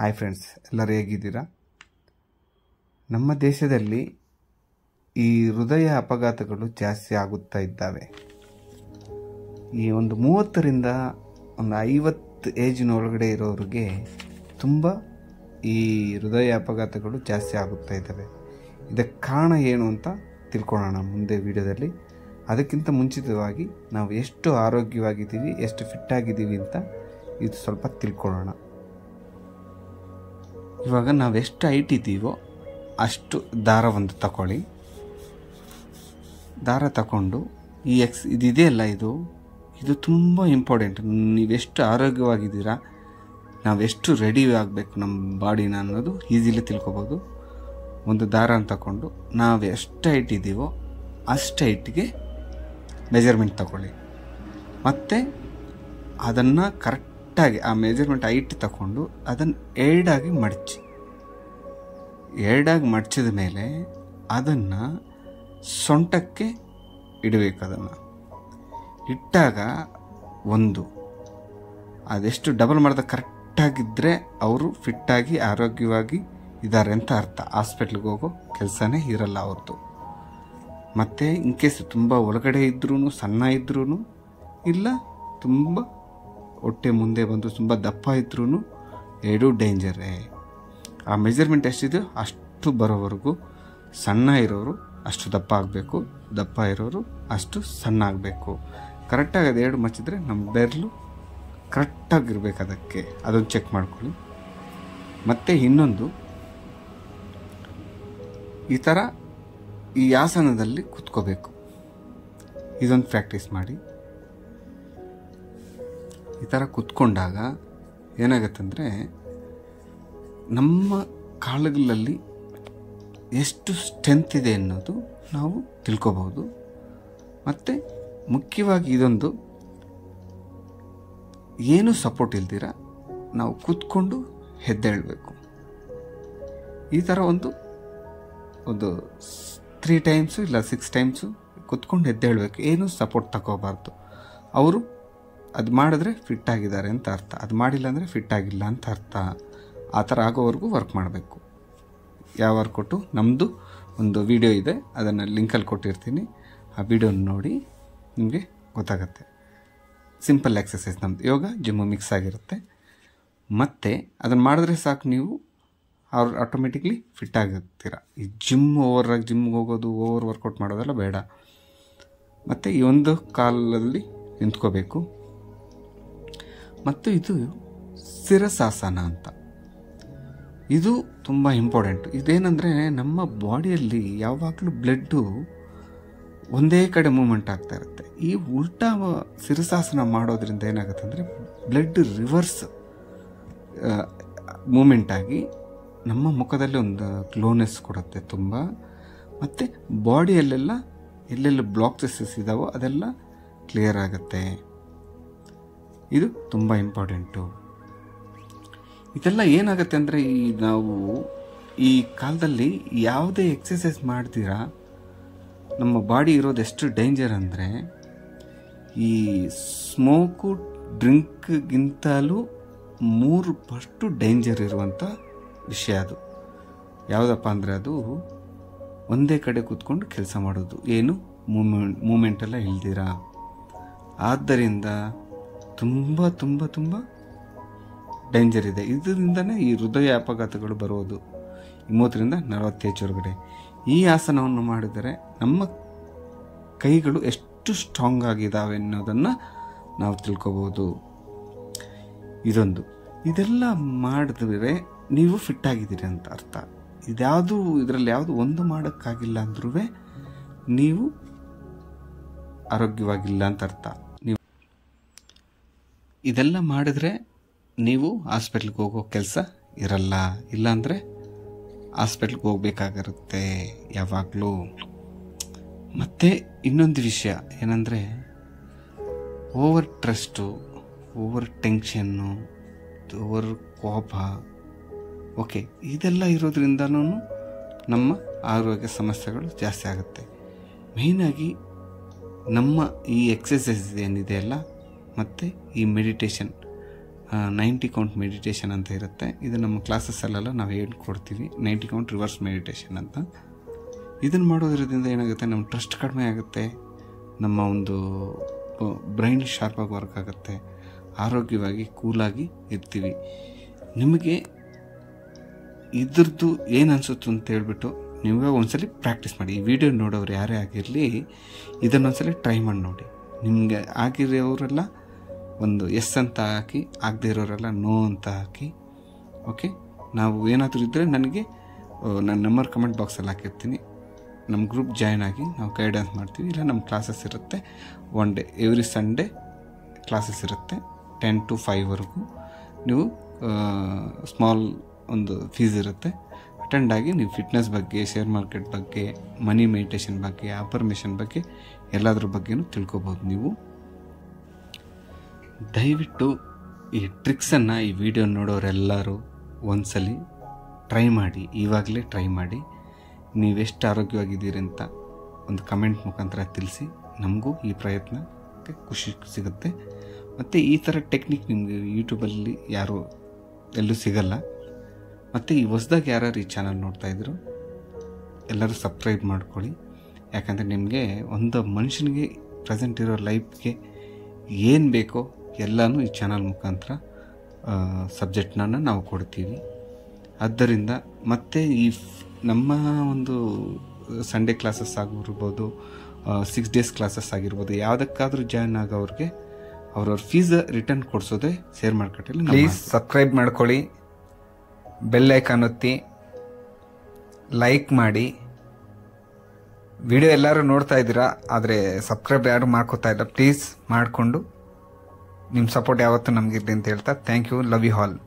Hi friends, ಎಲ್ಲರೂ ಹೇಗಿದ್ದೀರಾ? ನಮ್ಮ ದೇಶದಲ್ಲಿ ಈ ಹೃದಯ ಅಪಘಾತಗಳು ಜಾಸ್ತಿ ಆಗುತ್ತಾ ಇದ್ದಾವೆ. ಈ ಒಂದು 30ರಿಂದ ಒಂದು 50 ಏಜಿನ ಒಳಗಡೆ ಇರೋರಿಗೆ ತುಂಬ ಈ ಹೃದಯ ಅಪಘಾತಗಳು ಜಾಸ್ತಿ ಆಗುತ್ತಾ ಇದ್ದಾವೆ. ಇದಕ್ಕೆ ಕಾರಣ ಏನು ಅಂತ ತಿಳ್ಕೊಳ್ಳೋಣ ಮುಂದೆ ವಿಡಿಯೋದಲ್ಲಿ. ಅದಕ್ಕಿಂತ ಮುಂಚಿತವಾಗಿ ನಾವು ಎಷ್ಟು ಆರೋಗ್ಯವಾಗಿದ್ದೀವಿ, ಎಷ್ಟು ಫಿಟ್ ಆಗಿದ್ದೀವಿ ಅಂತ ಇದು ಸ್ವಲ್ಪ ತಿಳ್ಕೊಳ್ಳೋಣ. ಇವಾಗ ನಾವೆಷ್ಟು ಹೈಟ್ ಇದ್ದೀವೋ ಅಷ್ಟು ದಾರ ಒಂದು ತಗೊಳ್ಳಿ. ದಾರ ತಗೊಂಡು ಈ ಇದಿದೆಯಲ್ಲ, ಇದು ತುಂಬ ಇಂಪಾರ್ಟೆಂಟ್. ನೀವೆಷ್ಟು ಆರೋಗ್ಯವಾಗಿದ್ದೀರಾ, ನಾವೆಷ್ಟು ರೆಡಿ ಆಗಬೇಕು ನಮ್ಮ ಬಾಡಿನ ಅನ್ನೋದು ಈಸಿಲಿ ತಿಳ್ಕೊಬೋದು. ಒಂದು ದಾರ ತಗೊಂಡು ನಾವು ಎಷ್ಟು ಹೈಟ್ ಇದ್ದೀವೋ ಅಷ್ಟು ಹೈಟ್ಗೆ ಮೆಜರ್ಮೆಂಟ್ ತಗೊಳ್ಳಿ. ಮತ್ತು ಅದನ್ನು ಕರೆಕ್ಟಾಗಿ ಆ ಮೆಜರ್ಮೆಂಟ್ ಹೈಟ್ ತಗೊಂಡು ಅದನ್ನು ಎರಡಾಗಿ ಮಡಚಿದ ಮೇಲೆ ಅದನ್ನು ಸೊಂಟಕ್ಕೆ ಇಡಬೇಕು. ಅದನ್ನು ಇಟ್ಟಾಗ ಅದೆಷ್ಟು ಡಬಲ್ ಮಾಡಿದ ಕರೆಕ್ಟಾಗಿದ್ದರೆ ಅವರು ಫಿಟ್ಟಾಗಿ ಆರೋಗ್ಯವಾಗಿ ಇದ್ದಾರೆ ಅಂತ ಅರ್ಥ. ಹಾಸ್ಪಿಟ್ಲಿಗೆ ಹೋಗೋ ಕೆಲಸನೇ ಇರಲ್ಲ ಅವ್ರದ್ದು. ಮತ್ತು ಇನ್ ಕೇಸ್ ತುಂಬ ಒಳಗಡೆ ಇದ್ರೂ, ಸಣ್ಣ ಇದ್ರೂ ಇಲ್ಲ, ತುಂಬ ಹೊಟ್ಟೆ ಮುಂದೆ ಬಂದು ತುಂಬ ದಪ್ಪ ಇದ್ರೂ ಎರಡೂ ಡೇಂಜರೇ. ಆ ಮೆಜರ್ಮೆಂಟ್ ಎಷ್ಟಿದೆಯೋ ಅಷ್ಟು ಬರೋವರೆಗೂ ಸಣ್ಣ ಇರೋರು ಅಷ್ಟು ದಪ್ಪ ಆಗಬೇಕು, ದಪ್ಪ ಇರೋರು ಅಷ್ಟು ಸಣ್ಣ ಆಗಬೇಕು. ಕರೆಕ್ಟಾಗಿ ಅದು ಎರಡು ಮಚ್ಚಿದ್ರೆ ನಮ್ಮ ಬೆರಳು ಕರೆಕ್ಟಾಗಿರ್ಬೇಕು. ಅದನ್ನು ಚೆಕ್ ಮಾಡ್ಕೊಳ್ಳಿ. ಮತ್ತು ಇನ್ನೊಂದು, ಈ ಥರ ಈ ಆಸನದಲ್ಲಿ ಕೂತ್ಕೋಬೇಕು. ಇದೊಂದು ಪ್ರಾಕ್ಟೀಸ್ ಮಾಡಿ. ಈ ಥರ ಕೂತ್ಕೊಂಡಾಗ ಏನಾಗತ್ತಂದರೆ ನಮ್ಮ ಕಾಲುಗಳಲ್ಲಿ ಎಷ್ಟು ಸ್ಟ್ರೆಂತ್ ಇದೆ ಅನ್ನೋದು ನಾವು ತಿಳ್ಕೊಬೋದು. ಮತ್ತು ಮುಖ್ಯವಾಗಿ ಇದೊಂದು, ಏನೂ ಸಪೋರ್ಟ್ ಇಲ್ದಿರ ನಾವು ಕೂತ್ಕೊಂಡು ಎದ್ದೇಳಬೇಕು. ಈ ಥರ ಒಂದು 3 ಟೈಮ್ಸು ಇಲ್ಲ 6 ಟೈಮ್ಸು ಕೂತ್ಕೊಂಡು ಎದ್ದೇಳಬೇಕು. ಏನೂ ಸಪೋರ್ಟ್ ತಗೋಬಾರ್ದು. ಅವರು ಅದು ಮಾಡಿದ್ರೆ ಫಿಟ್ ಆಗಿದ್ದಾರೆ ಅಂತ ಅರ್ಥ, ಅದು ಮಾಡಿಲ್ಲ ಅಂದರೆ ಫಿಟ್ ಆಗಿಲ್ಲ ಅಂತ ಅರ್ಥ. ಆ ಥರ ಆಗೋವರೆಗೂ ವರ್ಕ್ ಮಾಡಬೇಕು. ಯಾವ ವರ್ಕೌಟು ನಮ್ಮದು ಒಂದು ವಿಡಿಯೋ ಇದೆ, ಅದನ್ನು ಲಿಂಕಲ್ಲಿ ಕೊಟ್ಟಿರ್ತೀನಿ. ಆ ವಿಡಿಯೋನ ನೋಡಿ ನಿಮಗೆ ಗೊತ್ತಾಗುತ್ತೆ. ಸಿಂಪಲ್ ಎಕ್ಸಸೈಸ್, ನಮ್ಮದು ಯೋಗ ಜಿಮ್ಮು ಮಿಕ್ಸ್ ಆಗಿರುತ್ತೆ. ಮತ್ತು ಅದನ್ನು ಮಾಡಿದ್ರೆ ಸಾಕು, ನೀವು ಅವ್ರು ಆಟೋಮೆಟಿಕ್ಲಿ ಫಿಟ್ ಆಗಿರ್ತೀರ. ಈ ಜಿಮ್ಗೆ ಹೋಗೋದು, ಓವರ್ ವರ್ಕೌಟ್ ಮಾಡೋದೆಲ್ಲ ಬೇಡ. ಮತ್ತು ಈ ಒಂದು ಕಾಲಲ್ಲಿ ನಿಂತ್ಕೋಬೇಕು. ಮತ್ತು ಇದು ಶಿರಸಾಸನ ಅಂತ. ಇದು ತುಂಬ ಇಂಪಾರ್ಟೆಂಟು. ಇದೇನೆಂದರೆ ನಮ್ಮ ಬಾಡಿಯಲ್ಲಿ ಯಾವಾಗಲೂ ಬ್ಲಡ್ಡು ಒಂದೇ ಕಡೆ ಮೂಮೆಂಟ್ ಆಗ್ತಾ ಇರುತ್ತೆ. ಈ ಉಲ್ಟಾ ಶಿರಸಾಸನ ಮಾಡೋದ್ರಿಂದ ಏನಾಗುತ್ತೆ ಅಂದರೆ ಬ್ಲಡ್ ರಿವರ್ಸ್ ಮೂಮೆಂಟ್ ಆಗಿ ನಮ್ಮ ಮುಖದಲ್ಲಿ ಒಂದು ಗ್ಲೋನೆಸ್ ಕೊಡುತ್ತೆ ತುಂಬ. ಮತ್ತು ಬಾಡಿಯಲ್ಲೆಲ್ಲ ಎಲ್ಲೆಲ್ಲ ಬ್ಲಾಕ್ಸಸ್ ಇದ್ದಾವೋ ಅದೆಲ್ಲ ಕ್ಲಿಯರ್ ಆಗುತ್ತೆ. ಇದು ತುಂಬ ಇಂಪಾರ್ಟೆಂಟು. ಇದೆಲ್ಲ ಏನಾಗುತ್ತೆ ಅಂದರೆ ನಾವು ಈ ಕಾಲದಲ್ಲಿ ಯಾವುದೇ ಎಕ್ಸಸೈಸ್ ಮಾಡ್ತೀರಾ ನಮ್ಮ ಬಾಡಿ ಇರೋದು ಎಷ್ಟು ಡೇಂಜರ್ ಅಂದರೆ, ಈ ಸ್ಮೋಕು ಡ್ರಿಂಕ್ಗಿಂತಲೂ 3 ಪಟ್ಟು ಡೇಂಜರ್ ಇರುವಂಥ ವಿಷಯ ಅದು. ಯಾವುದಪ್ಪ ಅಂದರೆ ಅದು ಒಂದೇ ಕಡೆ ಕೂತ್ಕೊಂಡು ಕೆಲಸ ಮಾಡೋದು, ಏನು ಮೂಮೆಂಟೆಲ್ಲ ಇಲ್ದಿರ. ಆದ್ದರಿಂದ ತುಂಬ ತುಂಬ ತುಂಬ ಡೇಂಜರ್ ಇದೆ. ಇದರಿಂದನೇ ಈ ಹೃದಯ ಅಪಘಾತಗಳು ಬರೋದು. 30ರಿಂದ 40 ಏಜ್ ಒಳಗಡೆ ಈ ಆಸನವನ್ನು ಮಾಡಿದರೆ ನಮ್ಮ ಕೈಗಳು ಎಷ್ಟು ಸ್ಟ್ರಾಂಗ್ ಆಗಿದ್ದಾವೆ ಅನ್ನೋದನ್ನು ನಾವು ತಿಳ್ಕೊಬೋದು. ಇದೆಲ್ಲ ಮಾಡಿದ್ರೆ ನೀವು ಫಿಟ್ ಆಗಿದ್ದೀರಿ ಅಂತ ಅರ್ಥ. ಇದರಲ್ಲಿ ಯಾವುದು ಒಂದು ಮಾಡೋಕ್ಕಾಗಿಲ್ಲ ಅಂದ್ರೂ ನೀವು ಆರೋಗ್ಯವಾಗಿಲ್ಲ ಅಂತ ಅರ್ಥ. ಇದೆಲ್ಲ ಮಾಡಿದ್ರೆ ನೀವು ಹಾಸ್ಪಿಟ್ಲಿಗೆ ಹೋಗೋ ಕೆಲಸ ಇರಲ್ಲ. ಇಲ್ಲಾಂದರೆ ಹಾಸ್ಪಿಟ್ಲಿಗೆ ಹೋಗ್ಬೇಕಾಗಿರುತ್ತೆ ಯಾವಾಗಲೂ. ಮತ್ತು ಇನ್ನೊಂದು ವಿಷಯ ಏನಂದರೆ, ಓವರ್ ಟ್ರಸ್ಟು, ಓವರ್ ಟೆನ್ಷನ್ನು, ಓವರ್ ಕೋಪ, ಓಕೆ, ಇದೆಲ್ಲ ಇರೋದ್ರಿಂದನೂ ನಮ್ಮ ಆರೋಗ್ಯ ಸಮಸ್ಯೆಗಳು ಜಾಸ್ತಿ ಆಗುತ್ತೆ. ಮೇಯ್ನಾಗಿ ನಮ್ಮ ಈ ಎಕ್ಸಸೈಸ್ ಏನಿದೆಯಲ್ಲ ಮತ್ತು ಈ ಮೆಡಿಟೇಷನ್ 90 ಕೌಂಟ್ ಮೆಡಿಟೇಷನ್ ಅಂತ ಇರುತ್ತೆ. ಇದು ನಮ್ಮ ಕ್ಲಾಸಸ್ಸಲ್ಲೆಲ್ಲ ನಾವು ಹೇಳ್ಕೊಡ್ತೀವಿ. 90 ಕೌಂಟ್ ರಿವರ್ಸ್ ಮೆಡಿಟೇಷನ್ ಅಂತ. ಇದನ್ನು ಮಾಡೋದ್ರಿಂದ ಏನಾಗುತ್ತೆ, ನಮ್ಮ ಟ್ರಸ್ಟ್ ಕಡಿಮೆ ಆಗುತ್ತೆ, ನಮ್ಮ ಒಂದು ಬ್ರೈನ್ ಶಾರ್ಪಾಗಿ ವರ್ಕ್ ಆಗುತ್ತೆ, ಆರೋಗ್ಯವಾಗಿ ಕೂಲಾಗಿ ಇರ್ತೀವಿ. ನಿಮಗೆ ಇದ್ರದ್ದು ಏನು ಅನಿಸುತ್ತೆ ಅಂತ ಹೇಳ್ಬಿಟ್ಟು ನೀವೇ ಒಂದ್ಸಲಿ ಪ್ರಾಕ್ಟೀಸ್ ಮಾಡಿ. ಈ ವಿಡಿಯೋ ನೋಡೋರು ಯಾರೇ ಆಗಿರಲಿ ಇದನ್ನೊಂದ್ಸಲಿ ಟ್ರೈ ಮಾಡಿ ನೋಡಿ. ನಿಮಗೆ ಆಗಿರೋರೆಲ್ಲ ಒಂದು ಎಸ್ ಅಂತ ಹಾಕಿ, ಆಗದೆ ಇರೋರೆಲ್ಲ ನೋ ಅಂತ ಹಾಕಿ. ಓಕೆ, ನಾವು ಏನಾದರೂ ಇದ್ದರೆ ನನಗೆ ನನ್ನ ನಂಬರ್ ಕಮೆಂಟ್ ಬಾಕ್ಸಲ್ಲಿ ಹಾಕಿರ್ತೀನಿ. ನಮ್ಮ ಗ್ರೂಪ್ ಜಾಯ್ನ್ ಆಗಿ ನಾವು ಗೈಡೆನ್ಸ್ ಮಾಡ್ತೀವಿ. ಇಲ್ಲ ನಮ್ಮ ಕ್ಲಾಸಸ್ ಇರುತ್ತೆ, one day every Sunday classes ಇರುತ್ತೆ 10 to 5ವರೆಗೂ. ನೀವು ಸ್ಮಾಲ್ ಒಂದು ಫೀಸ್ ಇರುತ್ತೆ, ಅಟೆಂಡ್ ಆಗಿ ನೀವು ಫಿಟ್ನೆಸ್ ಬಗ್ಗೆ, ಶೇರ್ ಮಾರ್ಕೆಟ್ ಬಗ್ಗೆ, ಮನಿ ಮೆಡಿಟೇಷನ್ ಬಗ್ಗೆ, ಅಫರ್ಮೇಷನ್ ಬಗ್ಗೆ ಎಲ್ಲದ್ರ ಬಗ್ಗೆನೂ ತಿಳ್ಕೊಬೋದು. ನೀವು ದಯವಿಟ್ಟು ಈ ಟ್ರಿಕ್ಸನ್ನು ಈ ವಿಡಿಯೋ ನೋಡೋರೆಲ್ಲರೂ ಒಂದ್ಸಲಿ ಟ್ರೈ ಮಾಡಿ. ಇವಾಗಲೇ ಟ್ರೈ ಮಾಡಿ. ನೀವೆಷ್ಟು ಆರೋಗ್ಯವಾಗಿದ್ದೀರಿ ಅಂತ ಒಂದು ಕಮೆಂಟ್ ಮುಖಾಂತರ ತಿಳಿಸಿ. ನಮಗೂ ಈ ಪ್ರಯತ್ನಕ್ಕೆ ಖುಷಿ ಸಿಗುತ್ತೆ. ಮತ್ತು ಈ ಥರ ಟೆಕ್ನಿಕ್ ನಿಮಗೆ ಯೂಟ್ಯೂಬಲ್ಲಿ ಯಾರೂ ಎಲ್ಲೂ ಸಿಗಲ್ಲ. ಮತ್ತು ಈ ಹೊಸ್ದಾಗಿ ಯಾರು ಈ ಚಾನಲ್ ನೋಡ್ತಾಯಿದ್ರು ಎಲ್ಲರೂ ಸಬ್ಸ್ಕ್ರೈಬ್ ಮಾಡ್ಕೊಳ್ಳಿ. ಯಾಕಂದರೆ ನಿಮಗೆ ಒಂದು ಮನುಷ್ಯನಿಗೆ ಪ್ರೆಸೆಂಟ್ ಇರೋ ಲೈಫ್ಗೆ ಏನು ಬೇಕೋ ಎಲ್ಲನೂ ಈ ಚಾನಲ್ ಮುಖಾಂತರ ಸಬ್ಜೆಕ್ಟ್ನ ನಾವು ಕೊಡ್ತೀವಿ. ಆದ್ದರಿಂದ ಮತ್ತೆ ಈ ನಮ್ಮ ಒಂದು ಸಂಡೇ ಕ್ಲಾಸಸ್ ಆಗಿರ್ಬೋದು, 6 days ಕ್ಲಾಸಸ್ ಆಗಿರ್ಬೋದು, ಯಾವುದಕ್ಕಾದರೂ ಜಾಯ್ನ್ ಆಗೋವ್ರಿಗೆ ಅವ್ರವ್ರ ಫೀಸ್ ರಿಟರ್ನ್ ಕೊಡಿಸೋದೇ ಶೇರ್ ಮಾರ್ಕೆಟಲ್ಲಿ. ಪ್ಲೀಸ್ ಸಬ್ಸ್ಕ್ರೈಬ್ ಮಾಡ್ಕೊಳ್ಳಿ, ಬೆಲ್ ಐಕಾನ್ ಒತ್ತಿ, ಲೈಕ್ ಮಾಡಿ. ವಿಡಿಯೋ ಎಲ್ಲರೂ ನೋಡ್ತಾ ಇದ್ದೀರಾ, ಆದರೆ ಸಬ್ಸ್ಕ್ರೈಬ್ ಯಾರು ಮಾಡ್ಕೋತಾ ಇಲ್ಲ. ಪ್ಲೀಸ್ ಮಾಡಿಕೊಂಡು ನಿಮ್ಮ ಸಪೋರ್ಟ್ ಯಾವತ್ತೂ ನಮಗಿರಲಿ ಅಂತ ಹೇಳ್ತಾ, thank you, love you all.